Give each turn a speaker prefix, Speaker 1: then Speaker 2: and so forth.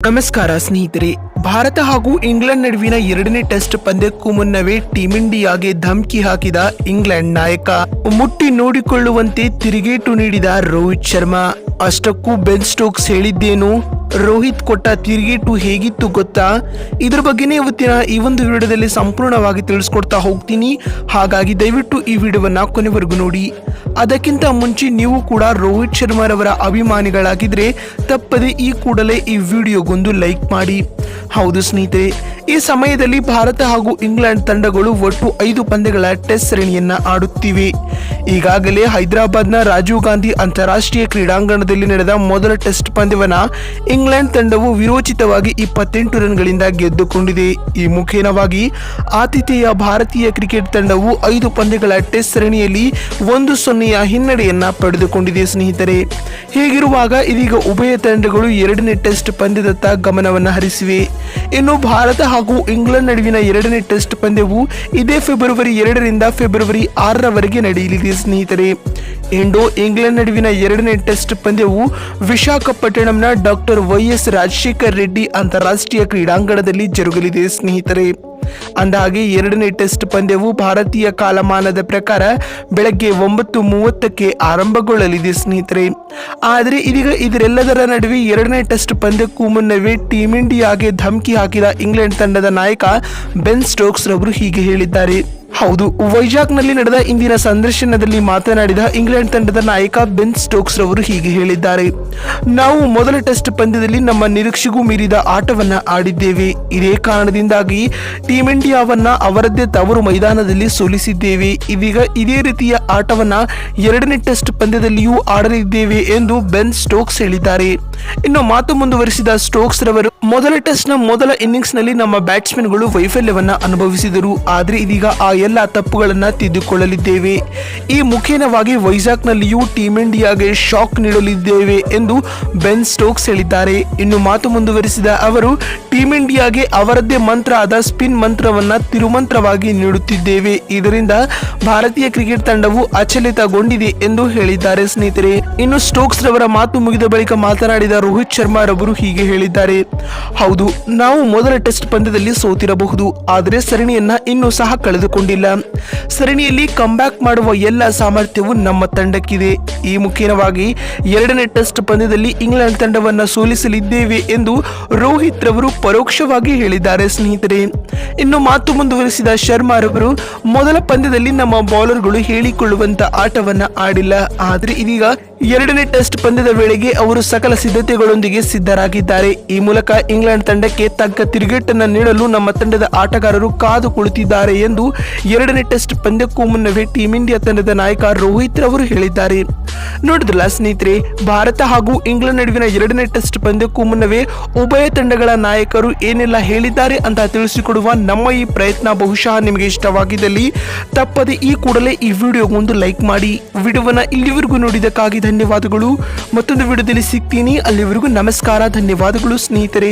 Speaker 1: ನಮಸ್ಕಾರ ಸ್ನೇಹಿತರೆ. ಭಾರತ ಹಾಗೂ ಇಂಗ್ಲೆಂಡ್ ನಡುವಿನ ಎರಡನೇ ಟೆಸ್ಟ್ ಪಂದ್ಯಕ್ಕೂ ಮುನ್ನವೇ ಟೀಂ ಇಂಡಿಯಾಗೆ ಧಮಕಿ ಹಾಕಿದ ಇಂಗ್ಲೆಂಡ್ ನಾಯಕ, ಮುಟ್ಟಿ ನೋಡಿಕೊಳ್ಳುವಂತೆ ತಿರುಗೇಟು ನೀಡಿದ ರೋಹಿತ್ ಶರ್ಮಾ. ಅಷ್ಟಕ್ಕೂ ಬೆನ್ ಸ್ಟೋಕ್ಸ್ ಹೇಳಿದ್ದೇನು, ರೋಹಿತ್ ಕೊಟ್ಟ ತಿರುಗೇಟು ಹೇಗಿತ್ತು ಗೊತ್ತಾ? ಇದ್ರ ಬಗ್ಗೆನೇ ಇವತ್ತಿನ ಈ ಒಂದು ವಿಡಿಯೋದಲ್ಲಿ ಸಂಪೂರ್ಣವಾಗಿ ತಿಳಿಸ್ಕೊಡ್ತಾ ಹೋಗ್ತೀನಿ. ಹಾಗಾಗಿ ದಯವಿಟ್ಟು ಈ ವಿಡಿಯೋವನ್ನ ಕೊನೆವರೆಗೂ ನೋಡಿ. ಅದಕ್ಕಿಂತ ಮುಂಚೆ ನೀವು ಕೂಡ ರೋಹಿತ್ ಶರ್ಮಾರವರ ಅಭಿಮಾನಿಗಳಾಗಿದ್ರೆ ತಪ್ಪದೆ ಈ ಕೂಡಲೇ ಈ ವಿಡಿಯೋಗೊಂದು ಲೈಕ್ ಮಾಡಿ. ಹೌದು ಸ್ನೇಹಿತರೆ, ಈ ಸಮಯದಲ್ಲಿ ಭಾರತ ಹಾಗೂ ಇಂಗ್ಲೆಂಡ್ ತಂಡಗಳು ಒಟ್ಟು 5 ಪಂದ್ಯಗಳ ಟೆಸ್ಟ್ ಸರಣಿಯನ್ನ ಆಡುತ್ತಿವೆ. ಈಗಾಗಲೇ ಹೈದರಾಬಾದ್ನ ರಾಜೀವ್ ಗಾಂಧಿ ಅಂತಾರಾಷ್ಟ್ರೀಯ ಕ್ರೀಡಾಂಗಣದಲ್ಲಿ ನಡೆದ ಮೊದಲ ಟೆಸ್ಟ್ ಪಂದ್ಯವನ್ನ ಇಂಗ್ಲೆಂಡ್ ತಂಡವು ವಿರೋಚಿತವಾಗಿ 28 ರನ್ಗಳಿಂದ ಗೆದ್ದುಕೊಂಡಿದೆ. ಈ ಮುಖೇನವಾಗಿ ಆತಿಥೇಯ ಭಾರತೀಯ ಕ್ರಿಕೆಟ್ ತಂಡವು 5 ಪಂದ್ಯಗಳ ಟೆಸ್ಟ್ ಸರಣಿಯಲ್ಲಿ 1-0 ಹಿನ್ನಡೆಯನ್ನ ಪಡೆದುಕೊಂಡಿದೆ ಸ್ನೇಹಿತರೆ. ಹೀಗಿರುವಾಗ ಇದೀಗ ಉಭಯ ತಂಡಗಳು ಎರಡನೇ ಟೆಸ್ಟ್ ಪಂದ್ಯದತ್ತ ಗಮನವನ್ನು ಹರಿಸಿವೆ. ಇನ್ನು ಭಾರತ ಹಾಗೂ ಇಂಗ್ಲೆಂಡ್ ನಡುವಿನ ಎರಡನೇ ಟೆಸ್ಟ್ ಪಂದ್ಯವು ಇದೇ ಫೆಬ್ರವರಿ 2ರಿಂದ ಫೆಬ್ರವರಿ 6ರವರೆಗೆ ನಡೆಯಲಿದೆ ಸ್ನೇಹಿತರೆ. ಇಂಡೋ ಇಂಗ್ಲೆಂಡ್ ನಡುವಿನ ಎರಡನೇ ಟೆಸ್ಟ್ ಪಂದ್ಯವು ವಿಶಾಖಪಟ್ಟಣಂನ ಡಾಕ್ಟರ್ YS ರಾಜಶೇಖರ್ ರೆಡ್ಡಿ ಅಂತಾರಾಷ್ಟ್ರೀಯ ಕ್ರೀಡಾಂಗಣದಲ್ಲಿ ಜರುಗಲಿದೆ ಸ್ನೇಹಿತರೆ. ಅಂದಹಾಗೆ ಎರಡನೇ ಟೆಸ್ಟ್ ಪಂದ್ಯವು ಭಾರತೀಯ ಕಾಲಮಾನದ ಪ್ರಕಾರ ಬೆಳಗ್ಗೆ 9:30ಕ್ಕೆ ಆರಂಭಗೊಳ್ಳಲಿದೆ ಸ್ನೇಹಿತರೆ. ಆದರೆ ಇದೀಗ ಇದರೆಲ್ಲದರ ನಡುವೆ ಎರಡನೇ ಟೆಸ್ಟ್ ಪಂದ್ಯಕ್ಕೂ ಮುನ್ನವೇ ಟೀಂ ಇಂಡಿಯಾಗೆ ಧಮಕಿ ಹಾಕಿದ ಇಂಗ್ಲೆಂಡ್ ತಂಡದ ನಾಯಕ ಬೆನ್ ಸ್ಟೋಕ್ಸ್ ರವರು ಹೀಗೆ ಹೇಳಿದ್ದಾರೆ. ಹೌದು, ವೈಜಾಗ್ನಲ್ಲಿ ನಡೆದ ಇಂದಿನ ಸಂದರ್ಶನದಲ್ಲಿ ಮಾತನಾಡಿದ ಇಂಗ್ಲೆಂಡ್ ತಂಡದ ನಾಯಕ ಬೆನ್ ಸ್ಟೋಕ್ಸ್ ರವರು ಹೀಗೆ ಹೇಳಿದ್ದಾರೆ. ನಾವು ಮೊದಲ ಟೆಸ್ಟ್ ಪಂದ್ಯದಲ್ಲಿ ನಮ್ಮ ನಿರೀಕ್ಷೆಗೂ ಮೀರಿದ ಆಟವನ್ನ ಆಡಿದ್ದೇವೆ. ಇದೇ ಕಾರಣದಿಂದಾಗಿ ಟೀಂ ಇಂಡಿಯಾವನ್ನ ಅವರದ್ದೇ ತವರು ಮೈದಾನದಲ್ಲಿ ಸೋಲಿಸಿದ್ದೇವೆ. ಇದೀಗ ಇದೇ ರೀತಿಯ ಆಟವನ್ನ ಎರಡನೇ ಟೆಸ್ಟ್ ಪಂದ್ಯದಲ್ಲಿಯೂ ಆಡಲಿದ್ದೇವೆ ಎಂದು ಬೆನ್ ಸ್ಟೋಕ್ಸ್ ಹೇಳಿದ್ದಾರೆ. ಇನ್ನು ಮಾತು ಮುಂದುವರಿಸಿದ ಸ್ಟೋಕ್ಸ್ ರವರು, ಮೊದಲ ಟೆಸ್ಟ್ ನ ಮೊದಲ ಇನ್ನಿಂಗ್ಸ್ ನಲ್ಲಿ ನಮ್ಮ ಬ್ಯಾಟ್ಸ್ಮನ್ಗಳು ವೈಫಲ್ಯವನ್ನ ಅನುಭವಿಸಿದರು. ಆದರೆ ಇದೀಗ ಆ ಎಲ್ಲ ತಪ್ಪುಗಳನ್ನ ತಿದ್ದುಕೊಳ್ಳಲಿದ್ದೇವೆ. ಈ ಮುಖೇನವಾಗಿ ವೈಜಾಗ್ನಲ್ಲಿಯೂ ಟೀಂ ಇಂಡಿಯಾಗೆ ಶಾಕ್ ನೀಡಲಿದ್ದೇವೆ ಎಂದು ಬೆನ್ ಸ್ಟೋಕ್ಸ್ ಹೇಳಿದ್ದಾರೆ. ಇನ್ನು ಮಾತು ಮುಂದುವರಿಸಿದ ಅವರು, ಟೀಂ ಇಂಡಿಯಾಗೆ ಅವರದ್ದೇ ಮಂತ್ರ ಆದ ಸ್ಪಿನ್ ಮಂತ್ರವನ್ನ ತಿರುಮಂತ್ರವಾಗಿ ನೀಡುತ್ತಿದ್ದೇವೆ. ಇದರಿಂದ ಭಾರತೀಯ ಕ್ರಿಕೆಟ್ ತಂಡವು ಅಚಲಿತಗೊಂಡಿದೆ ಎಂದು ಹೇಳಿದ್ದಾರೆ ಸ್ನೇಹಿತರೆ. ಇನ್ನು ಸ್ಟೋಕ್ಸ್ ರವರ ಮಾತು ಮುಗಿದ ಬಳಿಕ ಮಾತನಾಡಿದ ರೋಹಿತ್ ಶರ್ಮಾ ರವರು ಹೀಗೆ ಹೇಳಿದ್ದಾರೆ. ಹೌದು, ನಾವು ಮೊದಲ ಟೆಸ್ಟ್ ಪಂದ್ಯದಲ್ಲಿ ಸೋತಿರಬಹುದು, ಆದರೆ ಸರಣಿಯನ್ನ ಇನ್ನೂ ಸಹ ಕಳೆದುಕೊಂಡಿಲ್ಲ. ಸರಣಿಯಲ್ಲಿ ಕಂಬ್ಯಾಕ್ ಮಾಡುವ ಎಲ್ಲ ಸಾಮರ್ಥ್ಯವು ನಮ್ಮ ತಂಡಕ್ಕಿದೆ. ಈ ಮುಖೇನವಾಗಿ ಎರಡನೇ ಟೆಸ್ಟ್ ಪಂದ್ಯದಲ್ಲಿ ಇಂಗ್ಲೆಂಡ್ ತಂಡವನ್ನ ಸೋಲಿಸಲಿದ್ದೇವೆ ಎಂದು ರೋಹಿತ್ ರವರು ಪರೋಕ್ಷವಾಗಿ ಹೇಳಿದ್ದಾರೆ ಸ್ನೇಹಿತರೆ. ಇನ್ನು ಮಾತು ಮುಂದುವರಿಸಿದ ಶರ್ಮಾ ರವರು, ಮೊದಲ ಪಂದ್ಯದಲ್ಲಿ ನಮ್ಮ ಬೌಲರ್ಗಳು ಹೇಳಿಕೊಳ್ಳುವಂತ ಆಟವನ್ನ ಆಡಿಲ್ಲ. ಆದರೆ ಇದೀಗ ಎರಡನೇ ಟೆಸ್ಟ್ ಪಂದ್ಯದ ವೇಳೆಗೆ ಅವರು ಸಕಲ ಸಿದ್ಧತೆಗಳೊಂದಿಗೆ ಸಿದ್ಧರಾಗಿದ್ದಾರೆ. ಈ ಮೂಲಕ ಇಂಗ್ಲೆಂಡ್ ತಂಡಕ್ಕೆ ತಕ್ಕ ತಿರುಗೇಟನ್ನು ನೀಡಲು ನಮ್ಮ ತಂಡದ ಆಟಗಾರರು ಕಾದು ಕುಳಿತಿದ್ದಾರೆ ಎಂದು ಎರಡನೇ ಟೆಸ್ಟ್ ಪಂದ್ಯಕ್ಕೂ ಮುನ್ನವೇ ಟೀಂ ಇಂಡಿಯಾ ತಂಡದ ನಾಯಕ ರೋಹಿತ್ ರವರು ಹೇಳಿದ್ದಾರೆ. ನೋಡಿದ್ರಲ್ಲ ಸ್ನೇಹಿತರೆ, ಭಾರತ ಹಾಗೂ ಇಂಗ್ಲೆಂಡ್ ನಡುವಿನ ಎರಡನೇ ಟೆಸ್ಟ್ ಪಂದ್ಯಕ್ಕೂ ಮುನ್ನವೇ ಉಭಯ ತಂಡಗಳ ನಾಯಕರು ಏನೆಲ್ಲ ಹೇಳಿದ್ದಾರೆ ಅಂತ ತಿಳಿಸಿಕೊಡುವ ನಮ್ಮ ಈ ಪ್ರಯತ್ನ ಬಹುಶಃ ನಿಮಗೆ ಇಷ್ಟವಾಗಿದ್ದಲ್ಲಿ ತಪ್ಪದೆ ಈ ಕೂಡಲೇ ಈ ವಿಡಿಯೋಗೊಂದು ಲೈಕ್ ಮಾಡಿ. ವಿಡಿಯೋವನ್ನ ಇಲ್ಲಿವರೆಗೂ ನೋಡಿದಕ್ಕಾಗಿ ಧನ್ಯವಾದಗಳು. ಮತ್ತೊಂದು ವಿಡಿಯೋದಲ್ಲಿ ಸಿಗ್ತೀನಿ. ಅಲ್ಲಿವರೆಗೂ ನಮಸ್ಕಾರ, ಧನ್ಯವಾದಗಳು ಸ್ನೇಹಿತರೆ.